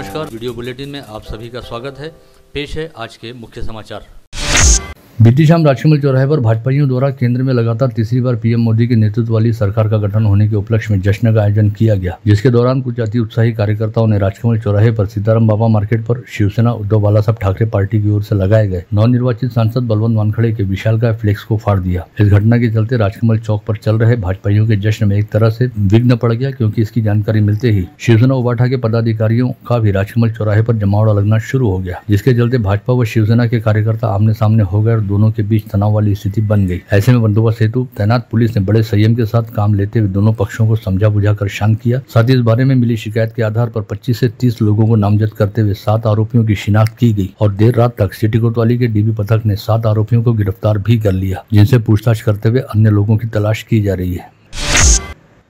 नमस्कार, video bulletin में आप सभी का स्वागत है। पेश है आज के मुख्य समाचार। बीती शाम राजकमल चौराहे पर भाजपाइयों द्वारा केंद्र में लगातार तीसरी बार पीएम मोदी के नेतृत्व वाली सरकार का गठन होने के उपलक्ष्य में जश्न का आयोजन किया गया, जिसके दौरान कुछ अति उत्साही कार्यकर्ताओं ने राजकमल चौराहे पर सीताराम बाबा मार्केट पर शिवसेना उद्धव बालासाहेब ठाकरे पार्टी की ओर से लगाए गए नवनिर्वाचित सांसद बलवंत वानखड़े के विशालकाय फ्लेक्स को फाड़ दिया। इस घटना के चलते राजकमल चौक पर चल रहे भाजपाइयों के जश्न में एक तरह से विघ्न पड़ गया, क्योंकि इसकी जानकारी मिलते ही शिवसेना उबाठा के पदाधिकारियों का भी राजकमल चौराहे पर जमावड़ा लगना शुरू हो गया, जिसके चलते भाजपा व शिवसेना के कार्यकर्ता आमने सामने हो गए और दोनों के बीच तनाव वाली स्थिति बन गई। ऐसे में बंदोबस्त हेतु तैनात पुलिस ने बड़े संयम के साथ काम लेते हुए दोनों पक्षों को समझा बुझाकर शांत किया। साथ ही इस बारे में मिली शिकायत के आधार पर 25 से 30 लोगों को नामजद करते हुए 7 आरोपियों की शिनाख्त की गई और देर रात तक सिटी कोतवाली के डीबी पथक ने 7 आरोपियों को गिरफ्तार भी कर लिया, जिनसे पूछताछ करते हुए अन्य लोगों की तलाश की जा रही है।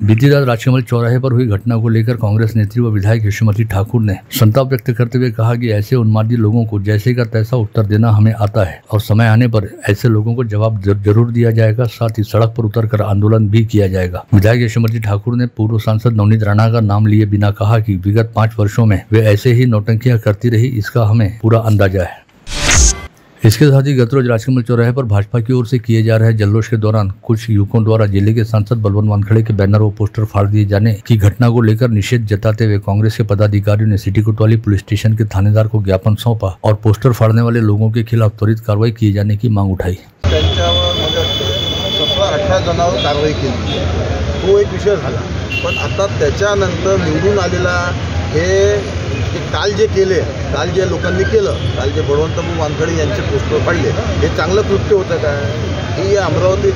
बीती रात राजकमल चौराहे पर हुई घटना को लेकर कांग्रेस नेत्री व विधायक यशोमती ठाकुर ने संताप व्यक्त करते हुए कहा कि ऐसे उन्मादी लोगों को जैसे का तैसा उत्तर देना हमें आता है और समय आने पर ऐसे लोगों को जवाब जरूर दिया जाएगा, साथ ही सड़क पर उतरकर आंदोलन भी किया जाएगा। विधायक यशोमती ठाकुर ने पूर्व सांसद नवनीत राणा का नाम लिए बिना कहा कि विगत 5 वर्षों में वे ऐसे ही नौटंकियां करती रही, इसका हमें पूरा अंदाजा है। इसके साथ ही गत रोज राजकमल चौराहे पर भाजपा की ओर से किए जा रहे जल्लोष के दौरान कुछ युवकों द्वारा जिले के सांसद बलवंत वानखड़े के बैनर व पोस्टर फाड़ दिए जाने की घटना को लेकर निषेध जताते हुए कांग्रेस के पदाधिकारियों ने सिटी कोतवाली पुलिस स्टेशन के थानेदार को ज्ञापन सौंपा और पोस्टर फाड़ने वाले लोगों के खिलाफ त्वरित कार्रवाई किए जाने की मांग उठाई। 17-18 जणांवर कारवाई केली, तो एक विषय झाला। पण आता त्याच्यानंतर निवडून आलेला हे काल जे लोकांनी केलं, काल जे बळवंत वानखडे यांचे पोस्टर फाडले, हे चांगलं कृत्य होतं काय? हे अमरावती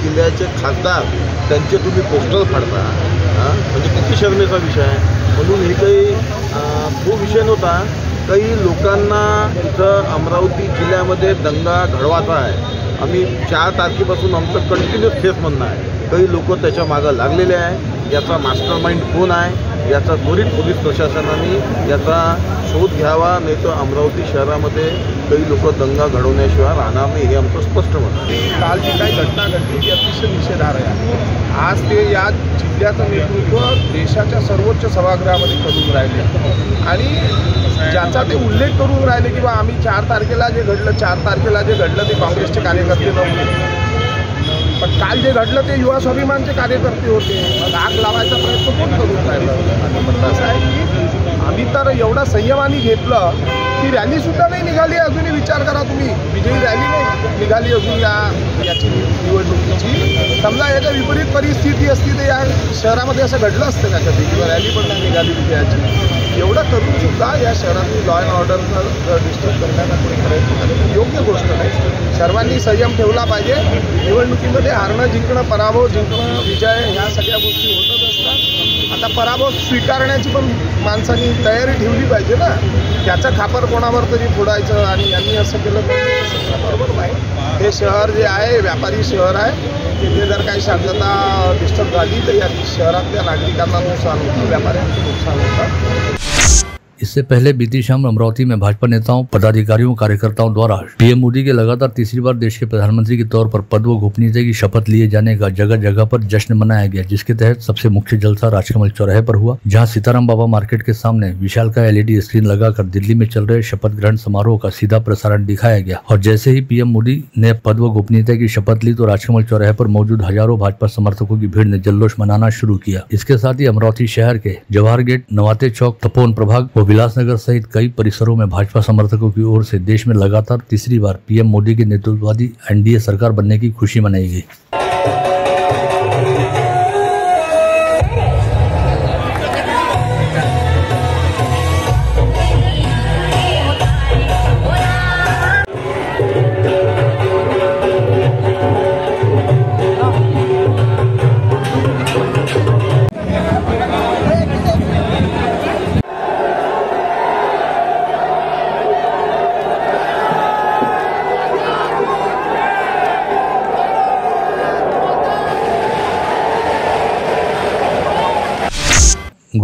जिल्ह्याचे खासदार त्यांचे तुम्ही पोस्टर फाडता, म्हणजे किती शर्मेचा विषय आहे। म्हणून हे काही तो विषय नव्हता। काही लोकांना इथं अमरावती जिल्ह्यामध्ये दंगा घडवायचा आहे। आम्ही 4 तारखेपासून आमचं कंटिन्यूस फेस म्हणणं आहे। काही लोक त्याच्या मागं लागलेले आहे। याचा मास्टर माइंड कोण आहे याचा त्वरित पोलीस प्रशासनाने याचा शोध घ्यावा, नाही तर अमरावती शहरामध्ये काही लोक दंगा घडवण्याशिवाय राहणार नाही, हे आमचं स्पष्ट मत आहे। काल जी काही घटना घडली ती अतिशय निषेधार्ह आहे। आज ते या जिल्ह्याचं नेतृत्व देशाच्या सर्वोच्च सभागृहामध्ये करून राहिले आणि ज्याचा ते उल्लेख करून राहिले की आम्ही 4 तारखेला जे घडलं ते काँग्रेसचे कार्यकर्ते नव्हते, पण काल जे घडलं ते युवा स्वाभिमानचे कार्यकर्ते होते। आग लावायचा प्रयत्न कोण करून राहिलं? आणि म्हणणं असं आहे की आम्ही तर एवढा संयमाने घेतलं की रॅलीसुद्धा नाही निघाली। अजूनही विचार करा तुम्ही, विजयी रॅली नाही निघाली अजून याची निवडणुकीची। समजा याच्या विपरीत परिस्थिती असती तर या शहरामध्ये असं घडलं असतं का कधी, किंवा रॅली पण नाही निघाली विजयाची? एवढं करून सुद्धा या शहरातील लॉ अँड ऑर्डरचं डिस्टर्ब करण्याचा कोणी प्रयत्न करणे योग्य गोष्ट नाही। सर्वांनी संयम ठेवला पाहिजे। निवडणुकीमध्ये हारणं जिंकणं, पराभव जिंकणं, विजय ह्या सगळ्या गोष्टी होतच असतात। आता पराभव स्वीकारण्याची पण माणसांनी तयारी ठेवली पाहिजे ना। त्याचं खापर कोणावर तरी फोडायचं आणि यांनी असं केलं बरोबर नाही। हे शहर जे आहे व्यापारी शहर आहे, तिथे जर काही शांतता डिस्टर्ब झाली तर या शहरातल्या नागरिकांना नुकसान होतं, व्यापाऱ्यांचं नुकसान होतं। इससे पहले बीती शाम अमरावती में भाजपा नेताओं, पदाधिकारियों, कार्यकर्ताओं द्वारा पीएम मोदी के लगातार तीसरी बार देश के प्रधानमंत्री के तौर पर पद व गोपनीयता की शपथ लिए जाने का जगह जगह पर जश्न मनाया गया, जिसके तहत सबसे मुख्य जलसा राजकमल चौराहे पर हुआ, जहां सीताराम बाबा मार्केट के सामने विशालकाय LED स्क्रीन लगाकर दिल्ली में चल रहे शपथ ग्रहण समारोह का सीधा प्रसारण दिखाया गया। और जैसे ही पीएम मोदी ने पद व गोपनीयता की शपथ ली तो राजकमल चौराहे पर मौजूद हजारों भाजपा समर्थकों की भीड़ ने जल्लोष मनाना शुरू किया। इसके साथ ही अमरावती शहर के जवाहर गेट, नवाते चौक, तपोवन प्रभाग व विलासनगर सहित कई परिसरों में भाजपा समर्थकों की ओर से देश में लगातार तीसरी बार पीएम मोदी के नेतृत्व वाली NDA सरकार बनने की खुशी मनाई गई।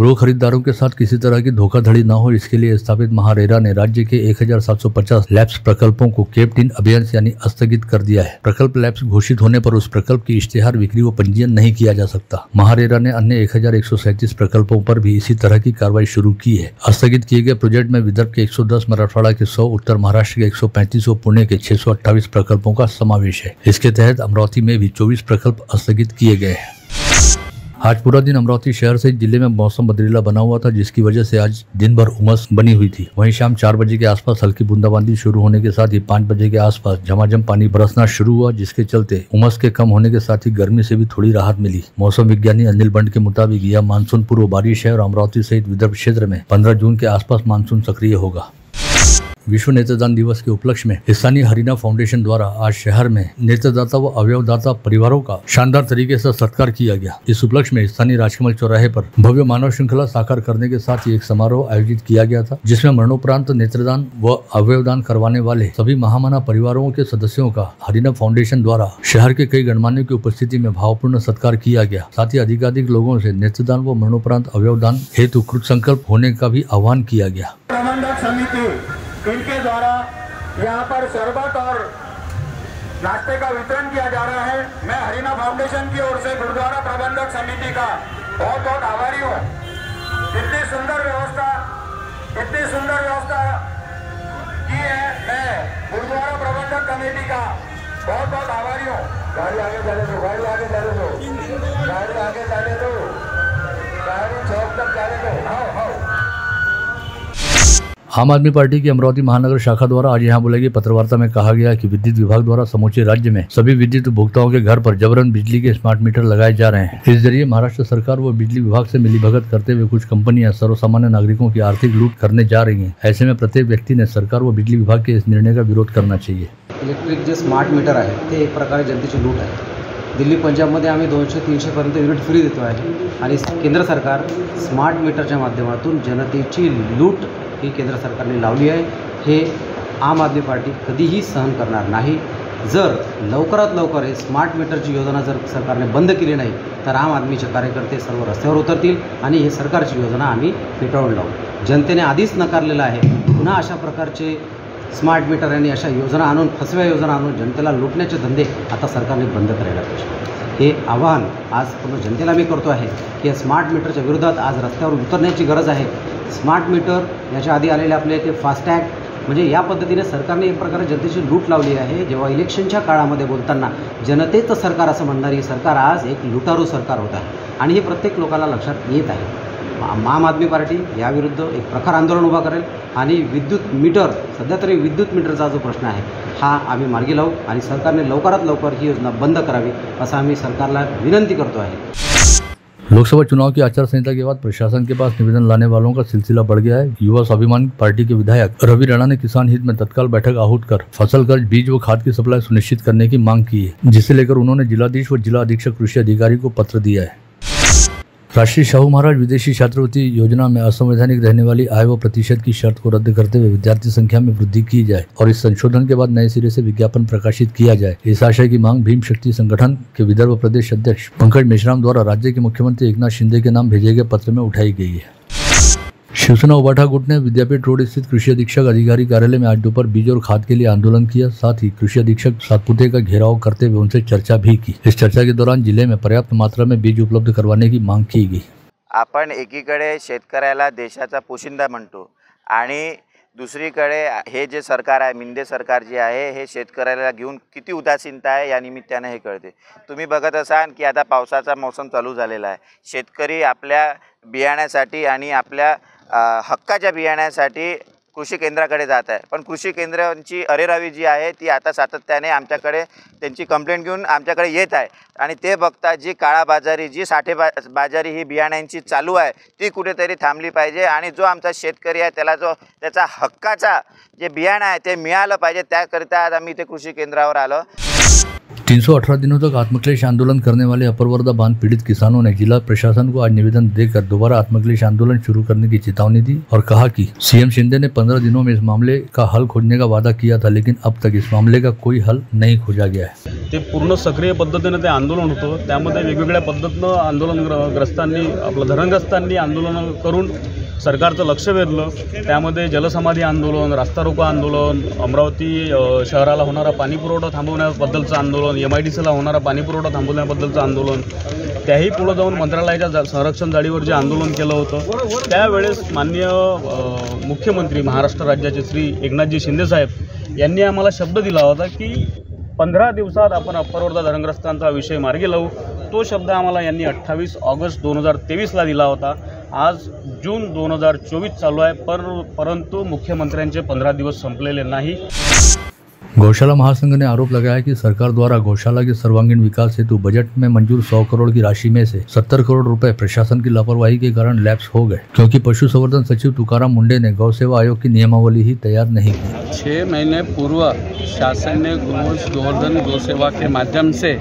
उग्र खरीदारों के साथ किसी तरह की धोखाधड़ी न हो, इसके लिए स्थापित महारेरा ने राज्य के 1750 लैब्स प्रकल्पों को केप्ट इन अभियान यानी स्थगित कर दिया है। प्रकल्प लैब्स घोषित होने पर उस प्रकल्प की इश्तेहार, बिक्री व पंजीयन नहीं किया जा सकता। महारेरा ने अन्य 1137 प्रकल्पों पर भी इसी तरह की कार्रवाई शुरू की है। स्थगित किए गए प्रोजेक्ट में विदर्भ के 110, मराठवाड़ा के 100, उत्तर महाराष्ट्र के 135 व पुणे के 628 प्रकल्पों का समावेश है। इसके तहत अमरावती में भी 24 प्रकल्प स्थगित किए गए हैं। आज पूरा दिन अमरावती शहर सहित जिले में मौसम बदलीला बना हुआ था, जिसकी वजह से आज दिन भर उमस बनी हुई थी। वहीं शाम 4 बजे के आसपास हल्की बूंदाबांदी शुरू होने के साथ ही 5 बजे के आसपास झमाझम पानी बरसना शुरू हुआ, जिसके चलते उमस के कम होने के साथ ही गर्मी से भी थोड़ी राहत मिली। मौसम विज्ञानी अनिल बंड के मुताबिक यह मानसून पूर्व बारिश है और अमरावती सहित विदर्भ क्षेत्र में 15 जून के आसपास मानसून सक्रिय होगा। विश्व नेत्रदान दिवस के उपलक्ष्य में स्थानीय हरिना फाउंडेशन द्वारा आज शहर में नेत्रदाता व अवयवदाता परिवारों का शानदार तरीके से सत्कार किया गया। इस उपलक्ष्य में स्थानीय राजकमल चौराहे पर भव्य मानव श्रृंखला साकार करने के साथ ही एक समारोह आयोजित किया गया था, जिसमें मरणोपरांत नेत्रदान व अवयवदान करवाने वाले सभी महामाना परिवारों के सदस्यों का हरिना फाउंडेशन द्वारा शहर के कई गणमान्यों की उपस्थिति में भावपूर्ण सत्कार किया गया। साथ ही अधिकाधिक लोगों से नेत्रदान व मरणोपरांत अवयवदान हेतु कृत संकल्प होने का भी आह्वान किया गया। इनके द्वारा यहाँ पर शरबत और नाश्ते का वितरण किया जा रहा है। मैं हरिना फाउंडेशन की ओर से गुरुद्वारा प्रबंधक समिति का बहुत बहुत आभारी हूँ। इतनी सुंदर व्यवस्था की है। मैं गुरुद्वारा प्रबंधक कमेटी का बहुत बहुत आभारी हूँ। गाड़ी आगे जाने दो, गाड़ी आगे जाने दो, गाड़ी आगे जाने दो, गाड़ी चौक तक जाने दो। आओ। आम आदमी पार्टी की अमरावती महानगर शाखा द्वारा आज यहाँ बुलाई गई पत्रवार्ता में कहा गया कि विद्युत विभाग द्वारा समूचे राज्य में सभी विद्युत उपभोक्ताओं के घर पर जबरन बिजली के स्मार्ट मीटर लगाए जा रहे हैं। इस जरिए महाराष्ट्र सरकार व बिजली विभाग से मिलीभगत करते हुए कुछ कंपनियां सर्वसामान्य नागरिकों की आर्थिक लूट करने जा रही हैं। ऐसे में प्रत्येक व्यक्ति ने सरकार व बिजली विभाग के इस निर्णय का विरोध करना चाहिए। इलेक्ट्रिक जे स्मार्ट मीटर आहे ते एक प्रकारे जनतेची लूट आहे। दिल्ली पंजाबमध्ये आम्ही 200-300 पर्यंत युनिट फ्री देतो आहे आणि केंद्र सरकार स्मार्ट मीटरच्या माध्यमातून जनतेची लूट ही केंद्र सरकारने लावली आहे। हे आम आदमी पार्टी कधीही सहन करणार नाही। जर लवकरात लवकर हे स्मार्ट मीटरची योजना जर सरकारने बंद केली नाही तर आम आदमीचे कार्यकर्ते सर्व रस्त्यावर उतरतील आणि हे सरकारची योजना आम्ही फेटाळून लावू। जनतेने आधीच नकारलेलं आहे। पुन्हा अशा प्रकारचे स्मार्ट मीटर आणि अशा योजना आणून, फसव्या योजना आणून जनतेला लुटण्याचे धंदे आता सरकारने बंद करायला पाहिजे। हे आवाहन आज पूर्ण जनतेला मी करतो आहे की स्मार्ट मीटरच्या विरोधात आज रस्त्यावर उतरण्याची गरज आहे। स्मार्ट मीटर याच्या आधी आलेले आपले ते फास्टॅग, म्हणजे या पद्धतीने सरकारने एक प्रकारे जनतेची लूट लावली आहे। जेव्हा इलेक्शनच्या काळामध्ये बोलताना जनतेचं सरकार असं म्हणणारी सरकार आज एक लुटारू सरकार होत आहे आणि हे प्रत्येक लोकांना लक्षात येत आहे। आम आदमी पार्टी याविरुद्ध एक प्रखर आंदोलन उभा करेल आणि विद्युत मीटर, सध्या तरी विद्युत मीटरचा जो प्रश्न आहे हा आम्ही मार्गी लावू आणि सरकारने लवकरात लवकर ही योजना बंद करावी असं आम्ही सरकारला विनंती करतो आहे। लोकसभा चुनाव की आचार संहिता के बाद प्रशासन के पास निवेदन लाने वालों का सिलसिला बढ़ गया है। युवा स्वाभिमान पार्टी के विधायक रवि राणा ने किसान हित में तत्काल बैठक आहूत कर फसल कर्ज, बीज व खाद की सप्लाई सुनिश्चित करने की मांग की है, जिसे लेकर उन्होंने जिलाधीश व जिला अधीक्षक कृषि अधिकारी को पत्र दिया है। राष्ट्रीय शाहू महाराज विदेशी छात्रवृत्ति योजना में असंवैधानिक रहने वाली आय व प्रतिशत की शर्त को रद्द करते हुए विद्यार्थी संख्या में वृद्धि की जाए और इस संशोधन के बाद नए सिरे से विज्ञापन प्रकाशित किया जाए। इस आशय की मांग भीम शक्ति संगठन के विदर्भ प्रदेश अध्यक्ष पंकज मेश्राम द्वारा राज्य के मुख्यमंत्री एकनाथ शिंदे के नाम भेजे गए पत्र में उठाई गई है। शिवसेना उबाठा गुट ने विद्यापीठ रोड स्थित कृषि अधीक्षक अधिकारी कार्यालय में आज दोपहर बीज और खाद के लिए आंदोलन किया। साथ ही कृषि अधीक्षक सातपुते का घेराव करते हुए उनसे चर्चा भी की। इस चर्चा के दौरान जिले में पर्याप्त मात्रा में बीज उपलब्ध करवाने की मांग की गई। आपण एकीकडे शेतकऱ्याला देशाचा पोशिंदा म्हणतो आणि दुसरीकडे हे जे सरकार आहे, मिंदे सरकार जे आहे, हे शेतकऱ्याला घेऊन किती उदासीनता आहे या निमित्ताने हे कळते। तुम्ही बघत असाल की आता पावसाचा मौसम चालू झालेला आहे। शेतकरी आपल्या बियाण्यासाठी आणि आपल्या हक्काच्या बियाण्यासाठी कृषी केंद्राकडे जात आहे, पण कृषी केंद्रांची अरेरावी जी आहे ती आता सातत्याने आमच्याकडे त्यांची कंप्लेंट घेऊन आमच्याकडे येत आहे आणि ते बघता जी काळाबाजारी, जी साठेबाजारी ही बियाण्यांची चालू आहे ती कुठेतरी थांबली पाहिजे आणि जो आमचा शेतकरी आहे त्याला जो त्याचा हक्काचा जे बियाणं आहे ते मिळालं पाहिजे। त्याकरिता आज आम्ही इथे कृषी केंद्रावर आलो। 318 दिनों तक आत्मक्लेश आंदोलन करने वाले अपरवर्दा बांध पीड़ित किसानों ने जिला प्रशासन को आज निवेदन देकर दोबारा आत्मक्लेश आंदोलन शुरू करने की चेतावनी दी और कहा कि सीएम शिंदे ने 15 दिनों में इस मामले का हल खोजने का वादा किया था, लेकिन अब तक इस मामले का कोई हल नहीं खोजा गया है। ते पूर्ण सक्रिय पद्धतीने ते आंदोलन होतं, त्यामध्ये वेगवेगळ्या पद्धतीनं आंदोलनग्रस्तांनी आपलं धरणग्रस्तांनी आंदोलन करून सरकारचं लक्ष वेधलं। त्यामध्ये जलसमाधी आंदोलन, रास्ता रोको आंदोलन, अमरावती शहराला होणारा पाणी पुरवठा थांबवण्याबद्दलचं आंदोलन, MIDCला होणारा पाणी पुरवठा थांबवण्याबद्दलचं आंदोलन, त्याही पुढे जाऊन मंत्रालयाच्या संरक्षण जाळीवर जे आंदोलन केलं होतं त्यावेळेस माननीय मुख्यमंत्री महाराष्ट्र राज्याचे श्री एकनाथजी शिंदे साहेब यांनी आम्हाला शब्द दिला होता की 15 दिवसात आपण अपरवर्धा धरणग्रस्तांचा विषय मार्गी लावू। तो शब्द आम्हाला यांनी 28 ऑगस्ट 2023ला दिला होता। आज जून 2024 चालू आहे, परंतु मुख्यमंत्र्यांचे 15 दिवस संपलेले नाही। गौशाला महासंघ ने आरोप लगाया कि सरकार द्वारा गौशाला के सर्वांगीण विकास हेतु बजट में मंजूर 100 करोड़ की राशि में से 70 करोड़ रुपए प्रशासन की लापरवाही के कारण लैप्स हो गए, क्योंकि पशुसंवर्धन सचिव तुकाराम मुंडे ने गौ सेवा आयोग की नियमावली ही तैयार नहीं की। 6 महीने पूर्व शासन ने गोवर्धन गौ सेवा के माध्यम से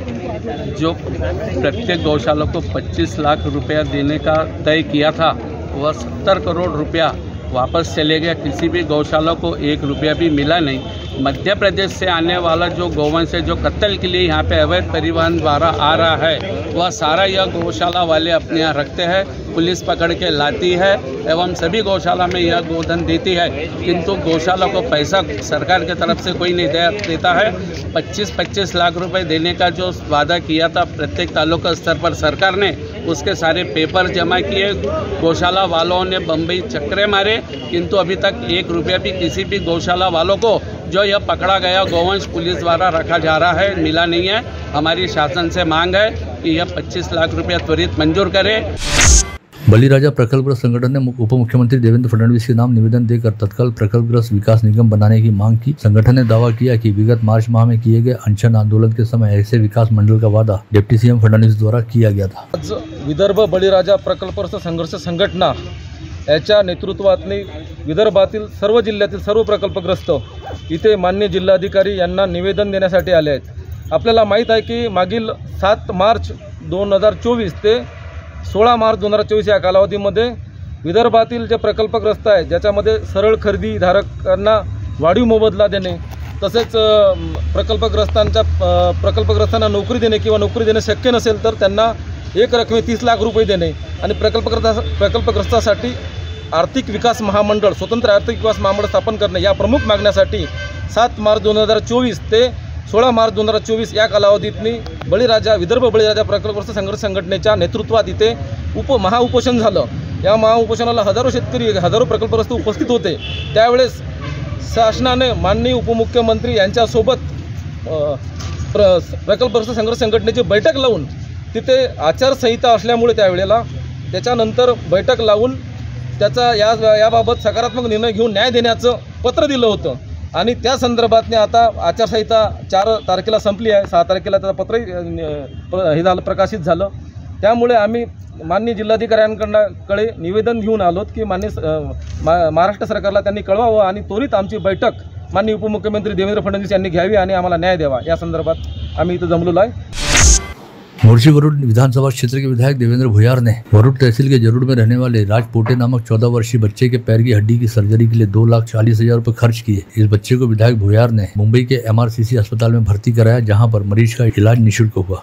जो प्रत्येक गौशाला को 25 लाख रुपया देने का तय किया था, वह 70 करोड़ रुपया वापस चले गया। किसी भी गौशाला को 1 रुपया भी मिला नहीं। मध्य प्रदेश से आने वाला जो गौवंश है, जो कत्ल के लिए यहाँ पे अवैध परिवहन द्वारा आ रहा है, वह सारा यह गौशाला वाले अपने यहाँ रखते हैं, पुलिस पकड़ के लाती है एवं सभी गौशाला में यह गोधन देती है, किंतु गौशाला को पैसा सरकार की तरफ से कोई नहीं देता है। 25-25 लाख रुपए देने का जो वादा किया था प्रत्येक तालुका स्तर पर सरकार ने, उसके सारे पेपर जमा किए। गौशाला वालों ने बम्बई चक्रे मारे, किंतु अभी तक 1 रुपया भी किसी भी गौशाला वालों को जो यह पकड़ा गया गोवंश पुलिस द्वारा रखा जा रहा है मिला नहीं है। हमारी शासन से मांग है कि यह 25 लाख रुपया त्वरित मंजूर करे। बलिराजा प्रकल्पग्रस्त संगठन ने उप मुख्यमंत्री देवेंद्र फडणवीस के नाम निवेदन देकर तत्काल प्रकल्पग्रस्त विकास निगम बनाने की मांग की। संगठन ने दावा किया कि विगत मार्च माह में किए गए अनशन आंदोलन के समय ऐसे विकास मंडल का वादा डिप्टी सीएम फडणवीस द्वारा किया गया था। आज विदर्भ बळीराजा प्रकल्पग्रस्त संघर्ष संघटना याच्या नेतृत्वातली विदर्भातील सर्व जिल्ह्यातील सर्व प्रकल्पग्रस्त इथे माननीय जिल्हाधिकारी यांना निवेदन देण्यासाठी आले आहेत। आपल्याला माहीत आहे की मागील 7 मार्च 2024 ते 16 मार्च 2024 या कालावधीमध्ये विदर्भातील जे प्रकल्पग्रस्त आहेत, ज्याच्यामध्ये सरळ खरेदी धारकांना वाढीव मोबदला देणे, तसेच प्रकल्पग्रस्तांना नोकरी देणे किंवा नोकरी देणे शक्य नसेल तर त्यांना एक रकमे 30 लाख रुपये देणे आणि प्रकल्पग्रस्तासाठी आर्थिक विकास महामंडळ, स्वतंत्र आर्थिक विकास महामंडळ स्थापन करणे या प्रमुख मागण्यासाठी 7 मार्च 2024 ते 16 मार्च 2024 या कालावधीतनी विदर्भ बळीराजा प्रकल्पग्रस्त संघर्ष संघटनेच्या नेतृत्वात इथे महाउपोषण झालं। या महाउपोषणाला हजारो शेतकरी, हजारो प्रकल्पग्रस्त उपस्थित होते। त्यावेळेस शासनाने माननीय उपमुख्यमंत्री यांच्यासोबत प्रकल्पग्रस्त संघर्ष संघटनेची बैठक लावून तिथे आचारसंहिता असल्यामुळे त्याच्यानंतर बैठक लावून त्याचा याबाबत सकारात्मक निर्णय घेऊन न्याय देण्याचं पत्र दिलं होतं आणि त्या संदर्भातने आता आचारसंहिता 4 तारखेला संपली आहे। 6 तारखेला त्याचं पत्र प्रकाशित झालं। त्यामुळे आम्ही माननीय जिल्हाधिकाऱ्यांकडे निवेदन घेऊन आलोत की महाराष्ट्र सरकारला त्यांनी कळवावं आणि त्वरित आमची बैठक माननीय उपमुख्यमंत्री देवेंद्र फडणवीस यांनी घ्यावी आणि आम्हाला न्याय द्यावा, या संदर्भात आम्ही इथं जमलेलो आहे। मोर्ची वरुड विधानसभा क्षेत्र के विधायक देवेंद्र भुयार ने वरुड तहसील के जरूर में रहने वाले राजपोटे नामक 14 वर्षीय बच्चे के पैर की हड्डी की सर्जरी के लिए 2,40,000 रुपए खर्च किए। इस बच्चे को विधायक भुयार ने मुंबई के MRCC अस्पताल में भर्ती कराया, जहां पर मरीज का इलाज निःशुल्क हुआ।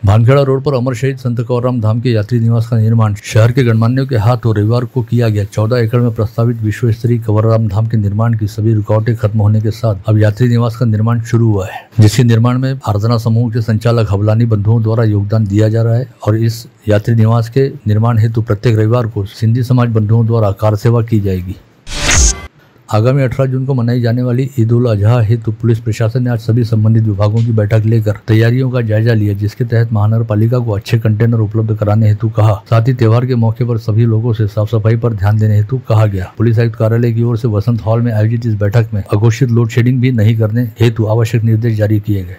भानखेड़ा रोड पर अमर शहीद संत कौरराम धाम के यात्री निवास का निर्माण शहर के गणमान्यों के हाथों रविवार को किया गया। 14 एकड़ में प्रस्तावित विश्व स्तरीय कौरराम धाम के निर्माण की सभी रुकावटें खत्म होने के साथ अब यात्री निवास का निर्माण शुरू हुआ है, जिसके निर्माण में आराधना समूह के संचालक हवलानी बंधुओं द्वारा योगदान दिया जा रहा है। और इस यात्री निवास के निर्माण हेतु प्रत्येक रविवार को सिंधी समाज बंधुओं द्वारा कार सेवा की जाएगी। आगामी 18 जून को मनाई जाने वाली ईद उल अजहा हेतु पुलिस प्रशासन ने आज सभी संबंधित विभागों की बैठक लेकर तैयारियों का जायजा लिया, जिसके तहत महानगर पालिका को अच्छे कंटेनर उपलब्ध कराने हेतु कहा। साथ ही त्योहार के मौके पर सभी लोगों से साफ सफाई पर ध्यान देने हेतु कहा गया। पुलिस आयुक्त कार्यालय की ओर से वसंत हॉल में आयोजित इस बैठक में अघोषित लोड शेडिंग भी नहीं करने हेतु आवश्यक निर्देश जारी किए गए।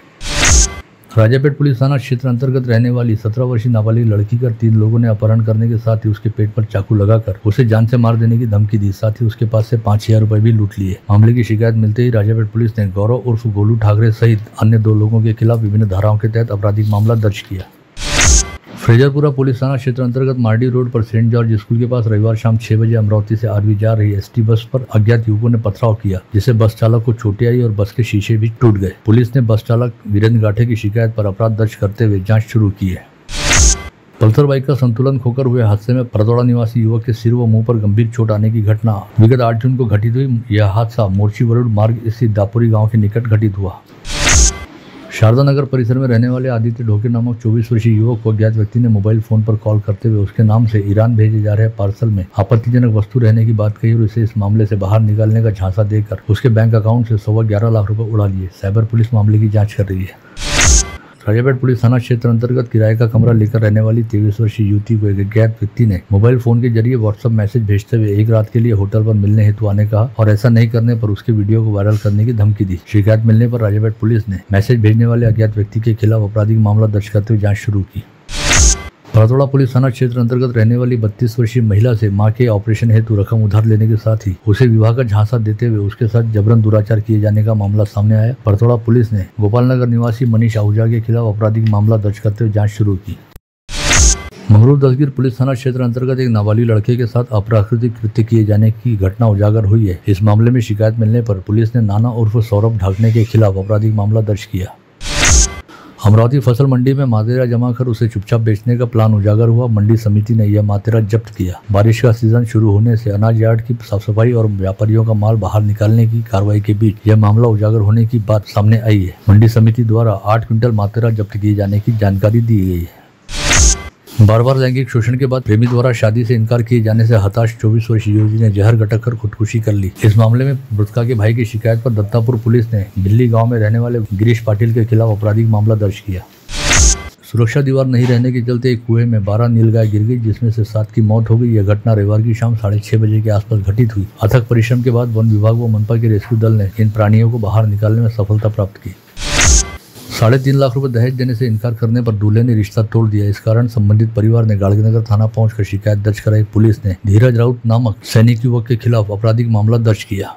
राजापेट पुलिस थाना क्षेत्र अंतर्गत रहने वाली 17 वर्षीय नाबालिग लड़की का 3 लोगों ने अपहरण करने के साथ ही उसके पेट पर चाकू लगाकर उसे जान से मार देने की धमकी दी। साथ ही उसके पास से 5,000 रुपए भी लूट लिए। मामले की शिकायत मिलते ही राजापेट पुलिस ने गौरव उर्फ गोलू ठाकरे सहित अन्य 2 लोगों के खिलाफ विभिन्न धाराओं के तहत आपराधिक मामला दर्ज किया। फ्रेजरपुरा पुलिस थाना क्षेत्र अंतर्गत मार्डी रोड पर सेंट जॉर्ज स्कूल के पास रविवार शाम 6 बजे अमरावती से आरवी जा रही एसटी बस पर अज्ञात युवकों ने पथराव किया, जिससे बस चालक को चोटें आई और बस के शीशे भी टूट गए। पुलिस ने बस चालक वीरेंद्र गाठे की शिकायत पर अपराध दर्ज करते हुए जांच शुरू की है। पल्सर बाइक का संतुलन खोकर हुए हादसे में परतौड़ा निवासी युवक के सिर व मुंह पर गंभीर चोट आने की घटना विगत 8 जून को घटित हुई। यह हादसा मोर्ची वरुड़ मार्ग स्थित दापुरी गाँव के निकट घटित हुआ। शारदा नगर परिसर में रहने वाले आदित्य ढोके नामक 24 वर्षीय युवक को अज्ञात व्यक्ति ने मोबाइल फोन पर कॉल करते हुए उसके नाम से ईरान भेजे जा रहे पार्सल में आपत्तिजनक वस्तु रहने की बात कही और उसे इस मामले से बाहर निकालने का झांसा देकर उसके बैंक अकाउंट से 11.25 लाख रुपए उड़ा लिए। साइबर पुलिस मामले की जांच कर रही है। राजापेट पुलिस थाना क्षेत्र अंतर्गत किराए का कमरा लेकर रहने वाली 23 वर्षीय युवती को एक अज्ञात व्यक्ति ने मोबाइल फोन के जरिए व्हाट्सएप मैसेज भेजते हुए एक रात के लिए होटल पर मिलने हेतु आने कहा और ऐसा नहीं करने पर उसके वीडियो को वायरल करने की धमकी दी। शिकायत मिलने पर राजापेट पुलिस ने मैसेज भेजने वाले अज्ञात व्यक्ति के खिलाफ आपराधिक मामला दर्ज करते हुए जाँच शुरू की। परतौड़ा पुलिस थाना क्षेत्र अंतर्गत रहने वाली 32 वर्षीय महिला से मां के ऑपरेशन हेतु रकम उधार लेने के साथ ही उसे विवाह का झांसा देते हुए उसके साथ जबरन दुराचार किए जाने का मामला सामने आया। परतौड़ा पुलिस ने गोपालनगर निवासी मनीष आहूजा के खिलाफ आपराधिक मामला दर्ज करते हुए जांच शुरू की। मंगरूर दसगिर पुलिस थाना क्षेत्र अंतर्गत एक नाबालिग लड़के के साथ अप्राकृतिक कृत्य किए जाने की घटना उजागर हुई है। इस मामले में शिकायत मिलने पर पुलिस ने नाना उर्फ सौरभ ढाकने के खिलाफ आपराधिक मामला दर्ज किया। अमरावती फसल मंडी में मातेरा जमा कर उसे चुपचाप बेचने का प्लान उजागर हुआ। मंडी समिति ने यह मातेरा जब्त किया। बारिश का सीजन शुरू होने से अनाज यार्ड की साफ सफाई और व्यापारियों का माल बाहर निकालने की कार्रवाई के बीच यह मामला उजागर होने की बात सामने आई है। मंडी समिति द्वारा 8 क्विंटल मातेरा जब्त किए जाने की जानकारी दी गई है। बार बार लैंगिक शोषण के बाद प्रेमी द्वारा शादी से इनकार किए जाने से हताश 24 वर्षीय युवती ने जहर गटक कर खुदकुशी कर ली। इस मामले में मृतका के भाई की शिकायत पर दत्तापुर पुलिस ने बिल्ली गांव में रहने वाले गिरीश पाटिल के खिलाफ आपराधिक मामला दर्ज किया। सुरक्षा दीवार नहीं रहने के चलते एक कुएं में 12 नीलगाय गिर गई, जिसमें से 7 की मौत हो गई। यह घटना रविवार की शाम 6:30 बजे के आसपास घटित हुई। अथक परिश्रम के बाद वन विभाग व मनपा के रेस्क्यू दल ने इन प्राणियों को बाहर निकालने में सफलता प्राप्त की। 3.5 लाख रुपए दहेज देने से इनकार करने पर दूल्हे ने रिश्ता तोड़ दिया। इस कारण संबंधित परिवार ने गाड़गीनगर थाना पहुंचकर शिकायत दर्ज कराई। पुलिस ने धीरज राउत नामक सैनिक युवक के खिलाफ आपराधिक मामला दर्ज किया।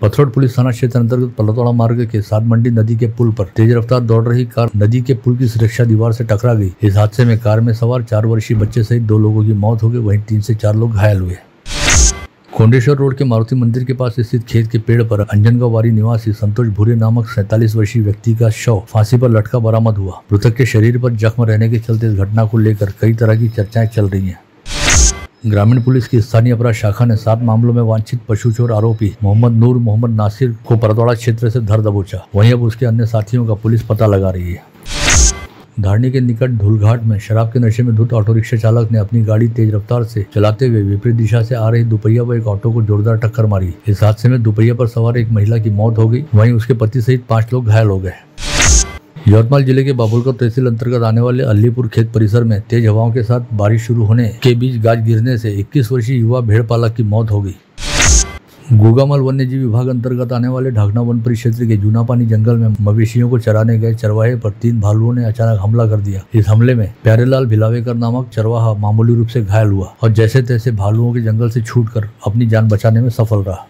पथरोड पुलिस थाना क्षेत्र अंतर्गत परतौड़ा मार्ग के सातमंडी नदी के पुल पर तेज रफ्तार दौड़ रही कार नदी के पुल की सुरक्षा दीवार से टकरा गई। इस हादसे में कार में सवार 4 वर्षीय बच्चे सहित 2 लोगों की मौत हो गई, वहीं 3 से 4 लोग घायल हुए। कोंडेश्वर रोड के मारुति मंदिर के पास स्थित खेत के पेड़ पर अंजनगांव वारी निवासी संतोष भूरे नामक 47 वर्षीय व्यक्ति का शव फांसी पर लटका बरामद हुआ। मृतक के शरीर पर जख्म रहने के चलते इस घटना को लेकर कई तरह की चर्चाएं चल रही हैं। ग्रामीण पुलिस की स्थानीय अपराध शाखा ने 7 मामलों में वांछित पशु चोर आरोपी मोहम्मद नूर मोहम्मद नासिर को परतौड़ा क्षेत्र से धर दबोचा। वहीं अब उसके अन्य साथियों का पुलिस पता लगा रही है। धारनी के निकट धूलघाट में शराब के नशे में धुत ऑटो रिक्शा चालक ने अपनी गाड़ी तेज रफ्तार से चलाते हुए विपरीत दिशा से आ रही दुपहिया व एक ऑटो को जोरदार टक्कर मारी। इस हादसे में दुपहिया पर सवार एक महिला की मौत हो गई, वहीं उसके पति सहित 5 लोग घायल हो गए। यवतमाल जिले के बाबुलकर तहसील अंतर्गत आने वाले अल्लीपुर खेत परिसर में तेज हवाओं के साथ बारिश शुरू होने के बीच गाज गिरने से 21 वर्षीय युवा भेड़ पालक की मौत हो गई। गोगामल वन्यजीव विभाग अंतर्गत आने वाले ढाकना वन परिक्षेत्र के जूनापानी जंगल में मवेशियों को चराने गए चरवाहे पर 3 भालुओं ने अचानक हमला कर दिया। इस हमले में प्यारेलाल भिलावेकर नामक चरवाहा मामूली रूप से घायल हुआ और जैसे तैसे भालुओं के जंगल से छूटकर अपनी जान बचाने में सफल रहा।